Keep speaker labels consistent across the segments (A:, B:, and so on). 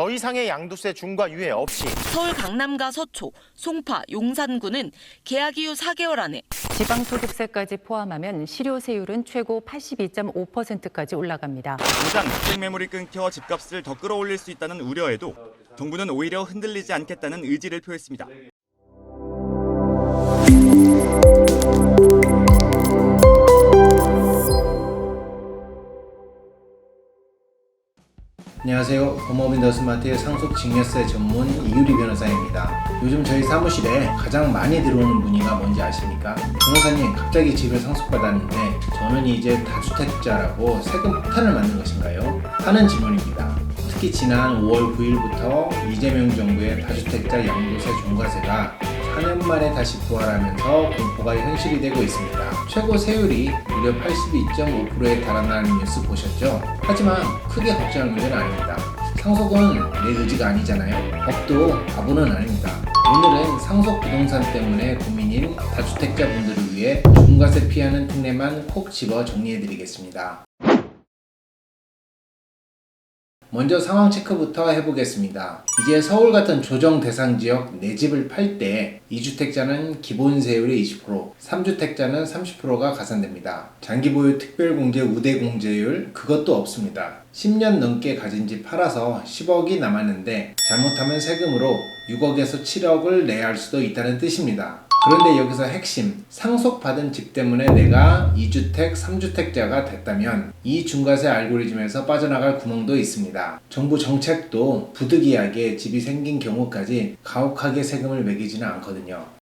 A: 더 이상의 양도세 중과 유예 없이
B: 서울 강남과 서초, 송파, 용산구는 계약 이후 4개월 안에
C: 지방소득세까지 포함하면 실효세율은 최고 82.5%까지 올라갑니다.
D: 당장 주택 매물이 끊겨 집값을 더 끌어올릴 수 있다는 우려에도 정부는 오히려 흔들리지 않겠다는 의지를 표했습니다.
E: 안녕하세요. 홈오브 더 스마트의 상속증여세 전문 이유리 변호사입니다. 요즘 저희 사무실에 가장 많이 들어오는 문의가 뭔지 아십니까? 변호사님, 갑자기 집을 상속받았는데 저는 이제 다주택자라고 세금 폭탄을 맞는 것인가요? 하는 질문입니다. 특히 지난 5월 9일부터 이재명 정부의 다주택자 양도세 중과세가 4년 만에 다시 부활하면서 공포가 현실이 되고 있습니다. 최고 세율이 무려 82.5%에 달한다는 뉴스 보셨죠? 하지만 크게 걱정할 문제는 아닙니다. 상속은 내 의지가 아니잖아요. 법도 바보는 아닙니다. 오늘은 상속 부동산 때문에 고민인 다주택자분들을 위해 중과세 피하는 특례만 콕 집어 정리해드리겠습니다. 먼저 상황 체크부터 해보겠습니다. 이제 서울 같은 조정 대상 지역 내 집을 팔 때 2주택자는 기본 세율의 20%, 3주택자는 30%가 가산됩니다. 장기 보유 특별공제 우대 공제율 그것도 없습니다. 10년 넘게 가진 집 팔아서 10억이 남았는데 잘못하면 세금으로 6억에서 7억을 내야 할 수도 있다는 뜻입니다. 그런데 여기서 핵심, 상속받은 집 때문에 내가 2주택, 3주택자가 됐다면 이 중과세 알고리즘에서 빠져나갈 구멍도 있습니다. 정부 정책도 부득이하게 집이 생긴 경우까지 가혹하게 세금을 매기지는 않거든요.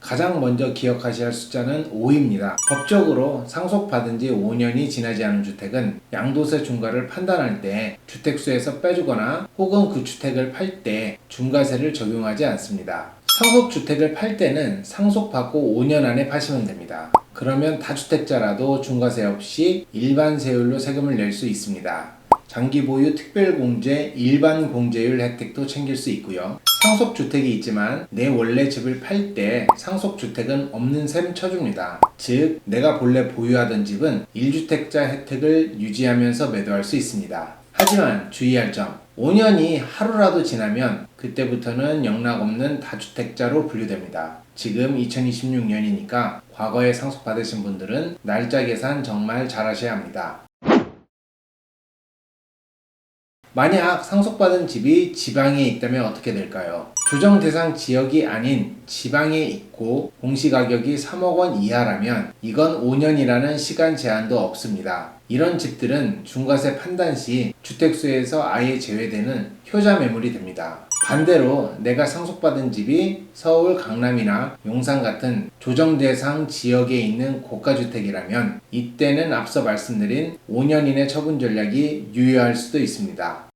E: 가장 먼저 기억하셔야 할 숫자는 5입니다. 법적으로 상속받은 지 5년이 지나지 않은 주택은 양도세 중과를 판단할 때 주택수에서 빼주거나 혹은 그 주택을 팔 때 중과세를 적용하지 않습니다. 상속주택을 팔 때는 상속받고 5년 안에 파시면 됩니다. 그러면 다주택자라도 중과세 없이 일반 세율로 세금을 낼 수 있습니다. 장기보유 특별공제 일반공제율 혜택도 챙길 수 있고요. 상속주택이 있지만 내 원래 집을 팔 때 상속주택은 없는 셈 쳐줍니다. 즉, 내가 본래 보유하던 집은 1주택자 혜택을 유지하면서 매도할 수 있습니다. 하지만 주의할 점, 5년이 하루라도 지나면 그때부터는 영락없는 다주택자로 분류됩니다. 지금 2026년이니까 과거에 상속받으신 분들은 날짜 계산 정말 잘 하셔야 합니다. 만약 상속받은 집이 지방에 있다면 어떻게 될까요? 조정 대상 지역이 아닌 지방에 있고 공시가격이 3억 원 이하라면 이건 5년이라는 시간 제한도 없습니다. 이런 집들은 중과세 판단 시 주택수에서 아예 제외되는 효자 매물이 됩니다. 반대로 내가 상속받은 집이 서울, 강남이나 용산 같은 조정 대상 지역에 있는 고가주택이라면 이때는 앞서 말씀드린 5년 이내 처분 전략이 유효할 수도 있습니다.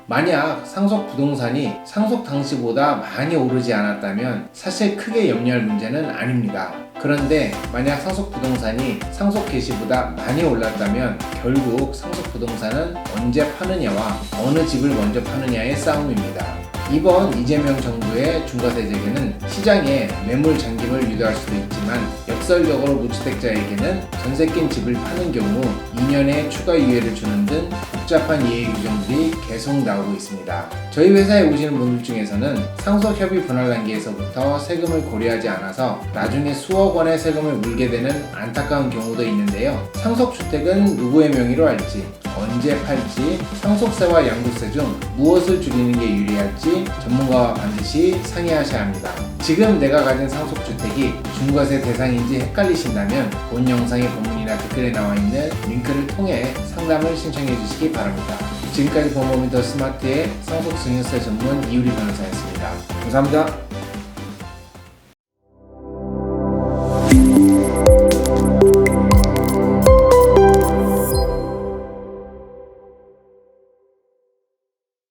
E: 만약 상속 부동산이 상속 당시보다 많이 오르지 않았다면 사실 크게 염려할 문제는 아닙니다. 그런데 만약 상속 부동산이 상속 개시보다 많이 올랐다면 결국 상속 부동산은 언제 파느냐와 어느 집을 먼저 파느냐의 싸움입니다. 이번 이재명 정부의 중과세 제기는 시장에 매물 잠김을 유도할 수도 있지만 역설적으로 무주택자에게는 전세 낀 집을 파는 경우 2년의 추가 유예를 주는 등 복잡한 이해 규정들이 계속 나오고 있습니다. 저희 회사에 오시는 분들 중에서는 상속협의 분할 단계에서부터 세금을 고려하지 않아서 나중에 수억 원의 세금을 물게 되는 안타까운 경우도 있는데요. 상속주택은 누구의 명의로 할지, 언제 팔지, 상속세와 양도세 중 무엇을 줄이는 게 유리할지 전문가와 반드시 상의하셔야 합니다. 지금 내가 가진 상속주택이 중과세 대상인지 헷갈리신다면 본 영상의 본문이나 댓글에 나와 있는 링크를 통해 상담을 신청해 주시기 바랍니다. 지금까지 홈오브 더 스마트의 상속증여세 전문 이유리 변호사였습니다. 감사합니다.